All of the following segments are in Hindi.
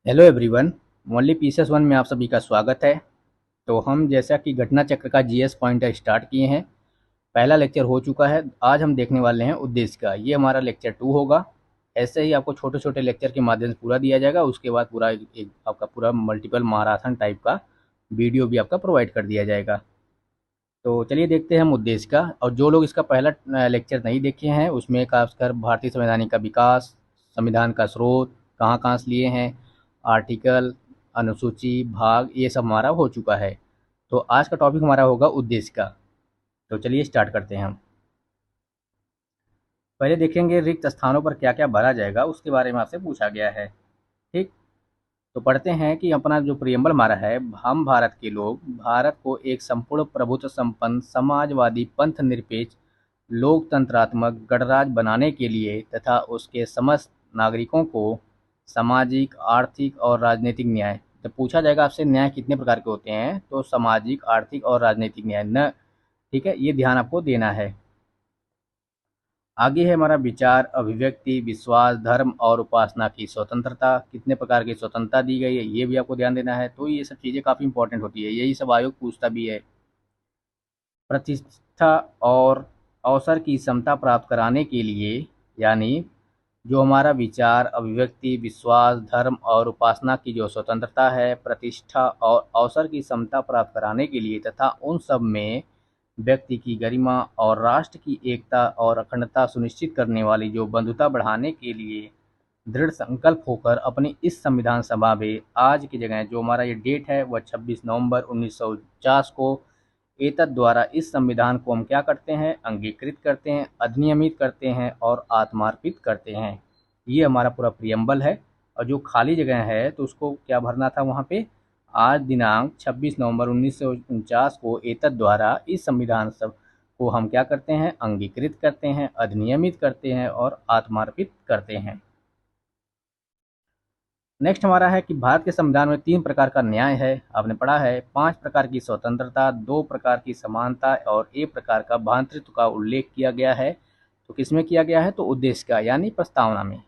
Hello everyone. Only pieces one में आप सभी का स्वागत है। तो हम जैसा कि घटना चक्र का जीएस पॉइंटर स्टार्ट किए हैं, पहला लेक्चर हो चुका है। आज हम देखने वाले हैं उद्देश्य का। ये हमारा लेक्चर 2 होगा। ऐसे ही आपको छोटे छोटे लेक्चर के माध्यम से पूरा दिया जाएगा। उसके बाद पूरा एक आपका पूरा मल्टीपल मैराथन टाइप का वीडियो भी आपका प्रोवाइड कर दिया जाएगा। तो चलिए देखते हैं हम उद्देश्य का। और जो लोग इसका पहला लेक्चर नहीं देखे हैं, उसमें खासकर भारतीय संवैधानिक का विकास, संविधान का स्रोत, कहाँ कहाँ से लिए हैं, आर्टिकल, अनुसूची, भाग, ये सब हमारा हो चुका है। तो आज का टॉपिक हमारा होगा उद्देश्य का। तो चलिए स्टार्ट करते हैं हम। पहले देखेंगे रिक्त स्थानों पर क्या क्या भरा जाएगा, उसके बारे में आपसे पूछा गया है। ठीक। तो पढ़ते हैं कि अपना जो प्रियम्बल हमारा है, हम भारत के लोग भारत को एक संपूर्ण प्रभुत्व संपन्न समाजवादी पंथ निरपेक्ष लोकतंत्रात्मक गणराज्य बनाने के लिए तथा उसके समस्त नागरिकों को सामाजिक, आर्थिक और राजनीतिक न्याय। जब पूछा जाएगा आपसे न्याय कितने प्रकार के होते हैं, तो सामाजिक, आर्थिक और राजनीतिक न्याय न। ठीक है, ये ध्यान आपको देना है। आगे है हमारा विचार, अभिव्यक्ति, विश्वास, धर्म और उपासना की स्वतंत्रता। कितने प्रकार की स्वतंत्रता दी गई है, ये भी आपको ध्यान देना है। तो ये सब चीज़ें काफ़ी इंपॉर्टेंट होती है, यही सब आयोग पूछता भी है। प्रतिष्ठा और अवसर की समता प्राप्त कराने के लिए, यानी जो हमारा विचार, अभिव्यक्ति, विश्वास, धर्म और उपासना की जो स्वतंत्रता है, प्रतिष्ठा और अवसर की समता प्राप्त कराने के लिए तथा उन सब में व्यक्ति की गरिमा और राष्ट्र की एकता और अखंडता सुनिश्चित करने वाली जो बंधुता बढ़ाने के लिए दृढ़ संकल्प होकर अपनी इस संविधान सभा में आज की जगह जो हमारा ये डेट है वह 26 नवंबर 1949 को एतद द्वारा इस संविधान को हम क्या करते हैं, अंगीकृत करते हैं, अधिनियमित करते हैं और आत्मार्पित करते हैं। ये हमारा पूरा प्रियम्बल है। और जो खाली जगह है तो उसको क्या भरना था वहाँ पे, आज दिनांक 26 नवंबर 1949 को एतद द्वारा इस संविधान सब को हम क्या करते हैं, अंगीकृत करते हैं, अधिनियमित करते हैं और आत्मार्पित करते हैं। नेक्स्ट हमारा है कि भारत के संविधान में 3 प्रकार का न्याय है। आपने पढ़ा है 5 प्रकार की स्वतंत्रता, 2 प्रकार की समानता और 1 प्रकार का भातृत्व का उल्लेख किया गया है। तो किसमें किया गया है, तो उद्देश्य का यानी प्रस्तावना में।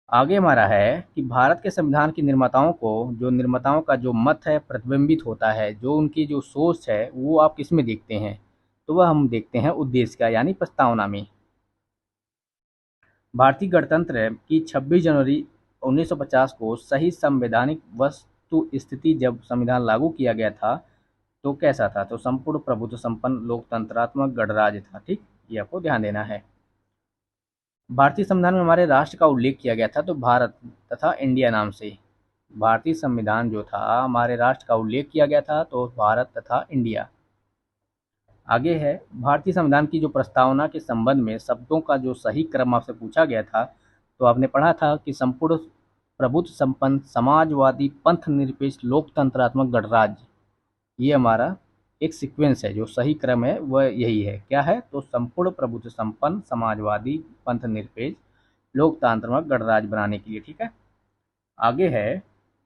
आगे हमारा है कि भारत के संविधान के निर्माताओं को, जो निर्माताओं का जो मत है प्रतिबिंबित होता है, जो उनकी जो सोच है वो आप किस में देखते हैं, तो वह हम देखते हैं उद्देश्य का यानी प्रस्तावना में। भारतीय गणतंत्र की 26 जनवरी 1950 को सही संवैधानिक वस्तु स्थिति जब संविधान लागू किया गया था तो कैसा था, तो संपूर्ण प्रभुत्व संपन्न लोकतंत्रात्मक गणराज्य था। ठीक, ये आपको ध्यान देना है। भारतीय संविधान में हमारे राष्ट्र का उल्लेख किया गया था, तो भारत तथा इंडिया नाम से भारतीय संविधान जो था हमारे राष्ट्र का उल्लेख किया गया था, तो भारत तथा इंडिया। आगे है भारतीय संविधान की जो प्रस्तावना के संबंध में शब्दों का जो सही क्रम आपसे पूछा गया था, तो आपने पढ़ा था कि संपूर्ण प्रभुत्व संपन्न समाजवादी पंथ निरपेक्ष लोकतंत्रात्मक गणराज्य, ये हमारा एक सीक्वेंस है। जो सही क्रम है वह यही है, क्या है, तो संपूर्ण प्रभुत्व संपन्न समाजवादी पंथ निरपेक्ष लोकतंत्रात्मक गणराज्य बनाने के लिए। ठीक है। आगे है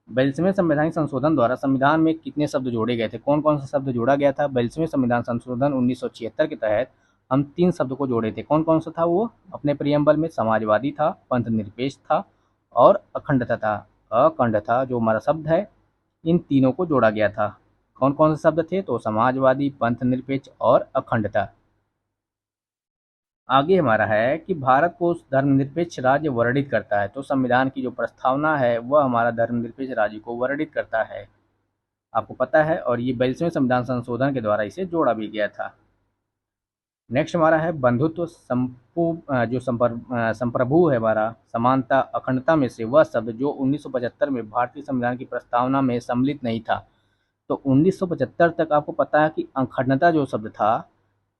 42वें संवैधानिक संशोधन द्वारा संविधान में कितने शब्द जोड़े गए थे, कौन कौन सा शब्द जोड़ा गया था। 42वें संविधान संशोधन 1976 के तहत हम 3 शब्द को जोड़े थे। कौन कौन सा था वो, अपने प्रियम्बल में समाजवादी था, पंथ निरपेक्ष था और अखंडता था। अखंडता जो हमारा शब्द है, इन तीनों को जोड़ा गया था। कौन कौन से शब्द थे, तो समाजवादी, पंथ निरपेक्ष और अखंडता। आगे हमारा है कि भारत को धर्मनिरपेक्ष राज्य वर्णित करता है, तो संविधान की जो प्रस्तावना है वह हमारा धर्मनिरपेक्ष राज्य को वर्णित करता है, आपको पता है। और ये 42वें संविधान संशोधन के द्वारा इसे जोड़ा भी गया था। नेक्स्ट हमारा है बंधुत्व जो संप्रभु है हमारा, समानता, अखंडता में से वह शब्द जो 1975 में भारतीय संविधान की प्रस्तावना में सम्मिलित नहीं था। तो 1975 तक आपको पता है कि अखंडता जो शब्द था,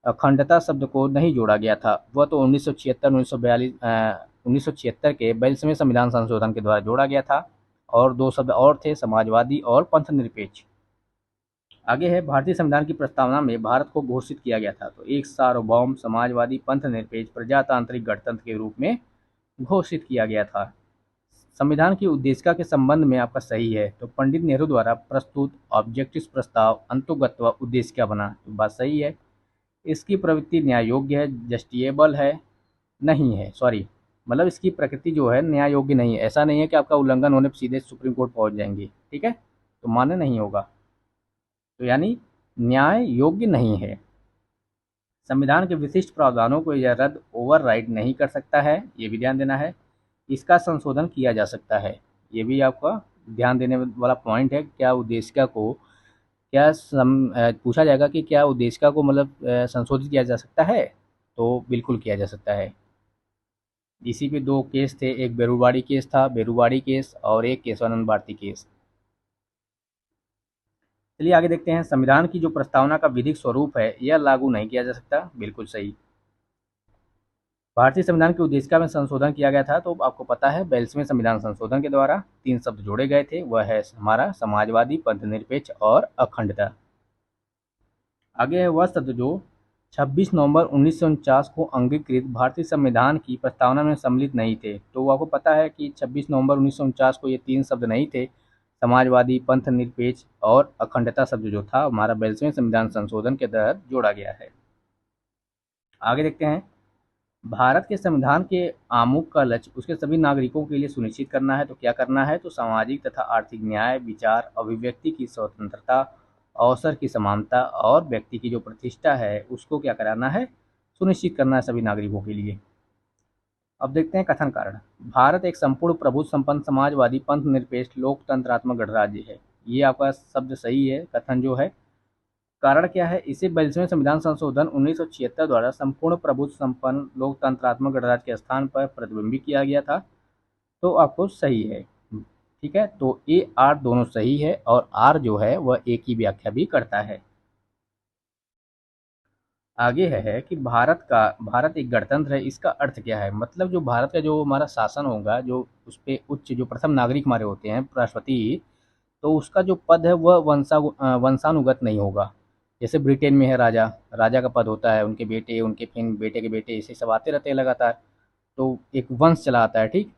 अखंडता शब्द को नहीं जोड़ा गया था, वह तो 1976 के 42वें संविधान संशोधन के द्वारा जोड़ा गया था। और 2 शब्द और थे, समाजवादी और पंथ निरपेक्ष। आगे है भारतीय संविधान की प्रस्तावना में भारत को घोषित किया गया था, तो एक सार्वभौम समाजवादी पंथ निरपेक्ष प्रजातांत्रिक गणतंत्र के रूप में घोषित किया गया था। संविधान की उद्देशिका के संबंध में आपका सही है, तो पंडित नेहरू द्वारा प्रस्तुत ऑब्जेक्टिव प्रस्ताव अंतुगत्वा उद्देशिका बना, तो बात सही है। इसकी प्रवृत्ति न्याय योग्य है, जस्टिएबल है, नहीं है, सॉरी, मतलब इसकी प्रकृति जो है न्याय योग्य नहीं है। ऐसा नहीं है कि आपका उल्लंघन होने पर सीधे सुप्रीम कोर्ट पहुंच जाएंगे, ठीक है, तो मान्य नहीं होगा। तो यानी न्याय योग्य नहीं है। संविधान के विशिष्ट प्रावधानों को यह रद्द ओवरराइड नहीं कर सकता है, ये भी ध्यान देना है। इसका संशोधन किया जा सकता है, ये भी आपका ध्यान देने वाला पॉइंट है। क्या उद्देशिका को पूछा जाएगा कि क्या उद्देशिका को मतलब संशोधित किया जा सकता है, तो बिल्कुल किया जा सकता है। इसी पे दो केस थे, एक बेरुवाड़ी केस था, बेरुवाड़ी केस, और एक केशवानंद भारती केस। चलिए आगे देखते हैं। संविधान की जो प्रस्तावना का विधिक स्वरूप है यह लागू नहीं किया जा सकता, बिल्कुल सही। भारतीय संविधान की उद्देशिका में संशोधन किया गया था, तो आपको पता है 42वें संविधान संशोधन के द्वारा 3 शब्द जोड़े गए थे, वह है हमारा समाजवादी, पंथनिरपेक्ष और अखंडता। आगे है वह शब्द जो 26 नवंबर 1949 को अंगीकृत भारतीय संविधान की प्रस्तावना में सम्मिलित नहीं थे। तो आपको पता है कि 26 नवंबर 1949 को ये 3 शब्द नहीं थे, समाजवादी, पंथनिरपेक्ष और अखंडता शब्द जो था हमारा 42वें संविधान संशोधन के तहत जोड़ा गया है। आगे देखते हैं। भारत के संविधान के आमुख का लक्ष्य उसके सभी नागरिकों के लिए सुनिश्चित करना है। तो क्या करना है, तो सामाजिक तथा आर्थिक न्याय, विचार, अभिव्यक्ति की स्वतंत्रता, अवसर की समानता और व्यक्ति की जो प्रतिष्ठा है उसको क्या कराना है, सुनिश्चित करना है सभी नागरिकों के लिए। अब देखते हैं कथन कारण। भारत एक संपूर्ण प्रभुत्व संपन्न समाजवादी पंथ निरपेक्ष लोकतंत्रात्मक गणराज्य है। ये आपका शब्द सही है, कथन जो है। कारण क्या है, इसे 42वें संविधान संशोधन 1976 द्वारा संपूर्ण प्रभुत्व संपन्न लोकतंत्रात्मक गणराज्य के स्थान पर प्रतिबिंबित किया गया था। तो आपको सही है, ठीक है। तो ए आर दोनों सही है, और आर जो है वह ए की व्याख्या भी करता है। आगे है कि भारत एक गणतंत्र है, इसका अर्थ क्या है। मतलब जो भारत का जो हमारा शासन होगा, जो उस पे उच्च जो प्रथम नागरिक हमारे होते हैं राष्ट्रपति, तो उसका जो पद है वह वंशानुगत नहीं होगा। जैसे ब्रिटेन में है राजा, राजा का पद होता है, उनके बेटे, उनके फिर बेटे के बेटे, ऐसे सब आते रहते हैं लगातार, तो एक वंश चला आता है, ठीक।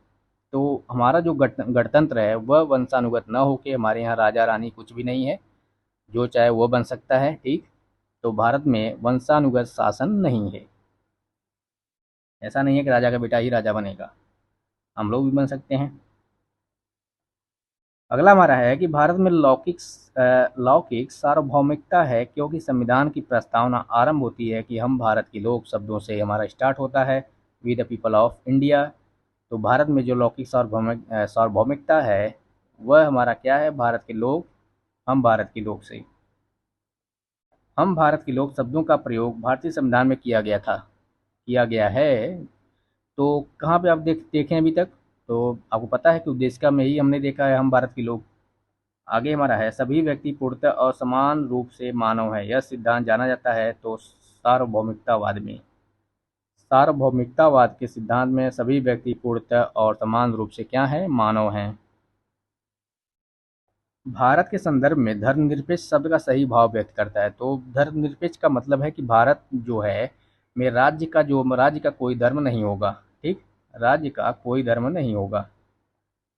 तो हमारा जो गणतंत्र है वह वंशानुगत न होके, हमारे यहाँ राजा रानी कुछ भी नहीं है, जो चाहे वो बन सकता है, ठीक। तो भारत में वंशानुगत शासन नहीं है। ऐसा नहीं है कि राजा का बेटा ही राजा बनेगा, हम लोग भी बन सकते हैं। अगला हमारा है कि भारत में लौकिक सार्वभौमिकता है, क्योंकि संविधान की प्रस्तावना आरंभ होती है कि हम भारत के लोग शब्दों से हमारा स्टार्ट होता है, we the people of India. तो भारत में जो लौकिक सार्वभौमिकता है वह हमारा क्या है, भारत के लोग, हम भारत के लोग से। हम भारत के लोग शब्दों का प्रयोग भारतीय संविधान में किया गया है। तो कहाँ पे आप देखें अभी तक, तो आपको पता है कि उद्देशिका में ही हमने देखा है हम भारत के लोग। आगे हमारा है सभी व्यक्ति पूर्णतः और समान रूप से मानव है, यह सिद्धांत जाना जाता है तो सार्वभौमिकतावाद में। सार्वभौमिकतावाद के सिद्धांत में सभी व्यक्ति पूर्णतः और समान रूप से क्या है, मानव हैं। भारत के संदर्भ में धर्मनिरपेक्ष शब्द का सही भाव व्यक्त करता है। तो धर्मनिरपेक्ष का मतलब है कि भारत जो है में राज्य का कोई धर्म नहीं होगा, ठीक, राज्य का कोई धर्म नहीं होगा।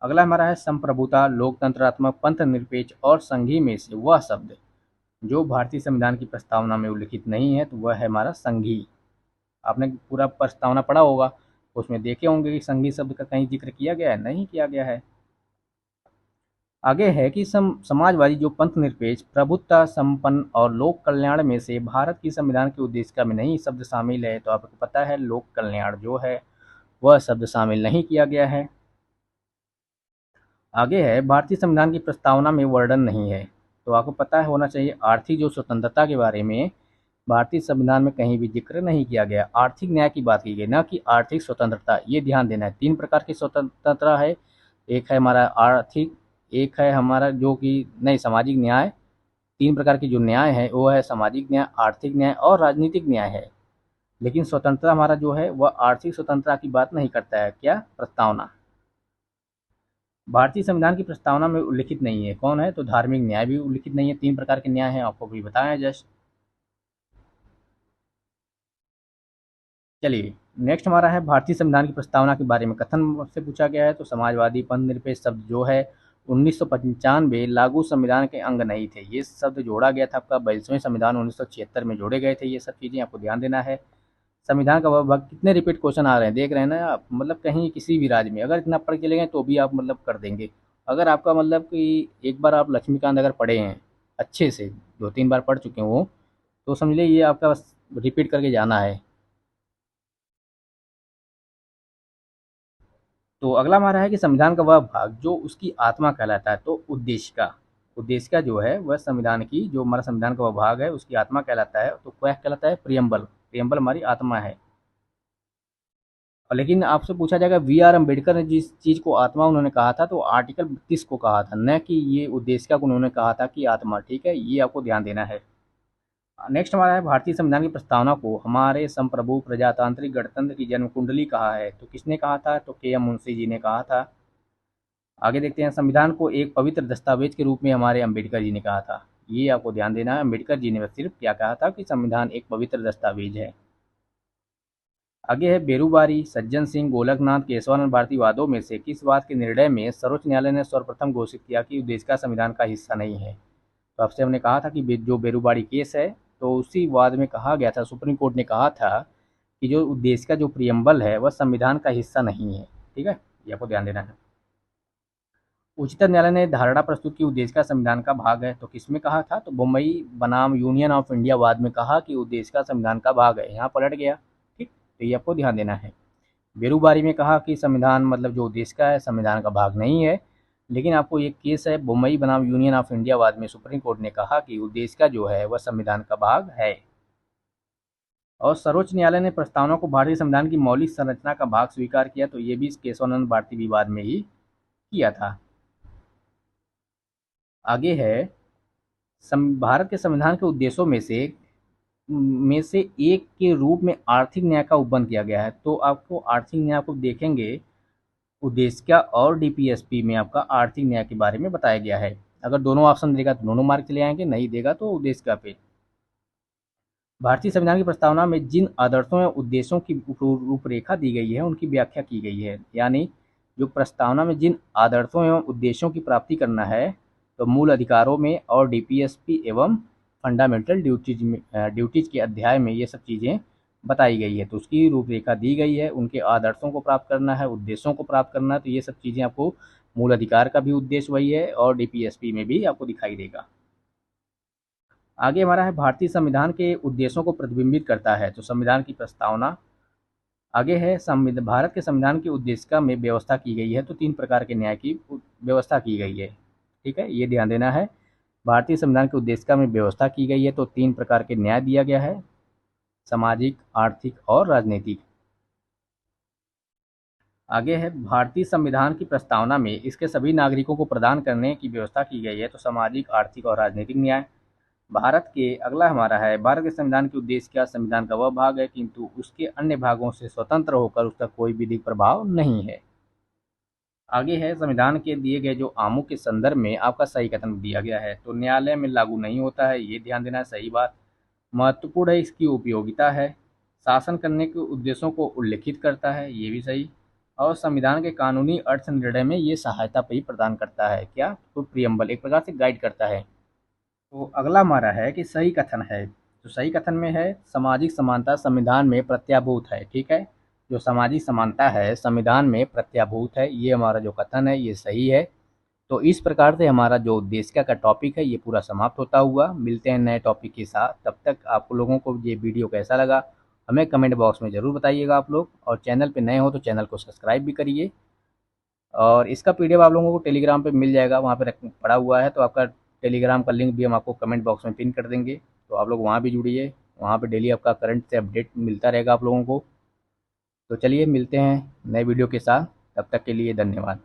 अगला हमारा है संप्रभुता, लोकतंत्रात्मक, पंथ निरपेक्ष और संघी में से वह शब्द जो भारतीय संविधान की प्रस्तावना में उल्लिखित नहीं है, तो वह है हमारा संघी। आपने पूरा प्रस्तावना पढ़ा होगा, उसमें देखे होंगे कि संघी शब्द का कहीं जिक्र किया गया है, नहीं किया गया है। आगे है कि समाजवादी जो पंथ निरपेक्ष, प्रभुत्व संपन्न और लोक कल्याण में से भारत की संविधान की उद्देशिका में नहीं शब्द शामिल है। तो आपको पता है लोक कल्याण जो है वह शब्द शामिल नहीं किया गया है। आगे है भारतीय संविधान की प्रस्तावना में वर्णन नहीं है। तो आपको पता है होना चाहिए आर्थिक जो स्वतंत्रता के बारे में भारतीय संविधान में कहीं भी जिक्र नहीं किया गया। आर्थिक न्याय की बात की गई, ना कि आर्थिक स्वतंत्रता। ये ध्यान देना है, 3 प्रकार की स्वतंत्रता है। एक है हमारा आर्थिक, एक है हमारा जो कि नहीं सामाजिक न्याय। 3 प्रकार की जो न्याय है वो है सामाजिक न्याय, आर्थिक न्याय और राजनीतिक न्याय है। लेकिन स्वतंत्रता हमारा जो है वह आर्थिक स्वतंत्रता की बात नहीं करता है। क्या प्रस्तावना भारतीय संविधान की प्रस्तावना में उल्लिखित नहीं है, कौन है, तो धार्मिक न्याय भी उल्लिखित नहीं है। 3 प्रकार के न्याय हैं, आपको भी बताया जस्ट। चलिए नेक्स्ट हमारा है भारतीय संविधान की प्रस्तावना के बारे में कथन से पूछा गया है। तो समाजवादी, पंथनिरपेक्ष शब्द जो है 1995 लागू संविधान के अंग नहीं थे। ये शब्द जोड़ा गया था आपका 42वें संविधान 1976 में जोड़े गए थे। ये सब चीज़ें आपको ध्यान देना है। संविधान का वह भाग कितने रिपीट क्वेश्चन आ रहे हैं देख रहे हैं ना आप, मतलब कहीं किसी भी राज्य में अगर इतना पढ़ के चले गए तो भी आप मतलब कर देंगे। अगर आपका मतलब कि एक बार आप लक्ष्मीकांत अगर पढ़े हैं अच्छे से, 2-3 बार पढ़ चुके हैं वो, तो समझ लीजिए ये आपका बस रिपीट करके जाना है। तो अगला हमारा है कि संविधान का वह भाग जो उसकी आत्मा कहलाता है, तो उद्देशिका जो है वह संविधान की, जो हमारा संविधान का वह भाग है उसकी आत्मा कहलाता है, तो वह कहलाता है प्रियम्बल। प्रियम्बल हमारी आत्मा है। और लेकिन आपसे पूछा जाएगा वी आर अम्बेडकर ने जिस चीज़ को आत्मा उन्होंने कहा था तो आर्टिकल 32 को कहा था, न कि ये उद्देशिका को उन्होंने कहा था कि आत्मा। ठीक है, ये आपको ध्यान देना है। नेक्स्ट हमारा है भारतीय संविधान की प्रस्तावना को हमारे संप्रभु प्रजातांत्रिक गणतंत्र की जन्म कुंडली कहा है, तो किसने कहा था? तो के एम मुंशी जी ने कहा था। आगे देखते हैं, संविधान को एक पवित्र दस्तावेज के रूप में हमारे अम्बेडकर जी ने कहा था। ये आपको ध्यान देना है, अम्बेडकर जी ने बस सिर्फ क्या कहा था कि संविधान एक पवित्र दस्तावेज है। आगे है बेरूबारी, सज्जन सिंह, गोलकनाथ, केशवानंद भारती वादों में से किस बात के निर्णय में सर्वोच्च न्यायालय ने सर्वप्रथम घोषित किया कि देश का संविधान का हिस्सा नहीं है? तो आपसे हमने कहा था कि जो बेरूबारी केस है, तो उसी वाद में कहा गया था, सुप्रीम कोर्ट ने कहा था कि जो देश का जो प्रियम्बल है वह संविधान का हिस्सा नहीं है। ठीक है, ये आपको ध्यान देना है। उच्चतम न्यायालय ने धारणा प्रस्तुत की उद्देश्य का संविधान का भाग है, तो किसमें कहा था? तो बम्बई बनाम यूनियन ऑफ इंडिया वाद में कहा कि उद्देश्य का संविधान का भाग है, यहाँ पलट गया। ठीक, तो ये आपको ध्यान देना है। बेरूबारी में कहा कि संविधान मतलब जो उद्देश्य का है संविधान का भाग नहीं है, लेकिन आपको ये केस है बम्बई बनाम यूनियन ऑफ इंडिया वाद में सुप्रीम कोर्ट ने कहा कि उद्देश्य का जो है वह संविधान का भाग है। और सर्वोच्च न्यायालय ने प्रस्तावना को भारतीय संविधान की मौलिक संरचना का भाग स्वीकार किया, तो ये भी इस केशवानंद भारती विवाद में ही किया था। आगे है भारत के संविधान के उद्देश्यों में से एक के रूप में आर्थिक न्याय का उपबंध किया गया है। तो आपको आर्थिक न्याय को देखेंगे, उद्देशिका और डीपीएसपी में आपका आर्थिक न्याय के बारे में बताया गया है। अगर दोनों ऑप्शन देगा तो दोनों मार्क चले आएंगे, नहीं देगा तो उद्देशिका पे। भारतीय संविधान की प्रस्तावना में जिन आदर्शों या उद्देश्यों की रूपरेखा दी गई है उनकी व्याख्या की गई है। यानी जो प्रस्तावना में जिन आदर्शों एवं उद्देश्यों की प्राप्ति करना है, तो मूल अधिकारों में और डीपीएसपी एवं फंडामेंटल ड्यूटीज के अध्याय में ये सब चीज़ें बताई गई है, तो उसकी रूपरेखा दी गई है। उनके आदर्शों को प्राप्त करना है, उद्देश्यों को प्राप्त करना है, तो ये सब चीज़ें आपको, मूल अधिकार का भी उद्देश्य वही है और डीपीएसपी में भी आपको दिखाई देगा। आगे हमारा है भारतीय संविधान के उद्देश्यों को प्रतिबिंबित करता है, तो संविधान की प्रस्तावना। आगे है भारत के संविधान की उद्देशिका में व्यवस्था की गई है, तो 3 प्रकार के न्याय की व्यवस्था की गई है। ठीक है, ये ध्यान देना है। भारतीय संविधान की उद्देशिका में व्यवस्था की गई है तो 3 प्रकार के न्याय दिया गया है, सामाजिक, आर्थिक और राजनीतिक। आगे है भारतीय संविधान की प्रस्तावना में इसके सभी नागरिकों को प्रदान करने की व्यवस्था की गई है, तो सामाजिक, आर्थिक और राजनीतिक न्याय। भारत के अगला हमारा है, भारत के संविधान के उद्देश्य का संविधान का वह भाग है किंतु उसके अन्य भागों से स्वतंत्र होकर उसका कोई विधिक प्रभाव नहीं है। आगे है संविधान के दिए गए जो आमुख के संदर्भ में आपका सही कथन दिया गया है, तो न्यायालय में लागू नहीं होता है, ये ध्यान देना है, सही बात। महत्वपूर्ण है इसकी उपयोगिता है, शासन करने के उद्देश्यों को उल्लेखित करता है, ये भी सही। और संविधान के कानूनी अर्थ निर्णय में ये सहायता भी प्रदान करता है, क्या? तो प्रियम्बल एक प्रकार से गाइड करता है। तो अगला हमारा है कि सही कथन है, तो सही कथन में है सामाजिक समानता संविधान में प्रत्याभूत है। ठीक है, जो सामाजिक समानता है संविधान में प्रत्याभूत है, ये हमारा जो कथन है ये सही है। तो इस प्रकार से हमारा जो उद्देशिका का टॉपिक है ये पूरा समाप्त होता हुआ। मिलते हैं नए टॉपिक के साथ, तब तक आप लोगों को ये वीडियो कैसा लगा हमें कमेंट बॉक्स में ज़रूर बताइएगा आप लोग, और चैनल पे नए हो तो चैनल को सब्सक्राइब भी करिए। और इसका पीडीएफ आप लोगों को टेलीग्राम पे मिल जाएगा, वहाँ पे पड़ा हुआ है, तो आपका टेलीग्राम का लिंक भी हम आपको कमेंट बॉक्स में पिन कर देंगे, तो आप लोग वहाँ भी जुड़िए। वहाँ पे डेली आपका करंट से अपडेट मिलता रहेगा आप लोगों को। तो चलिए मिलते हैं नए वीडियो के साथ, तब तक के लिए धन्यवाद।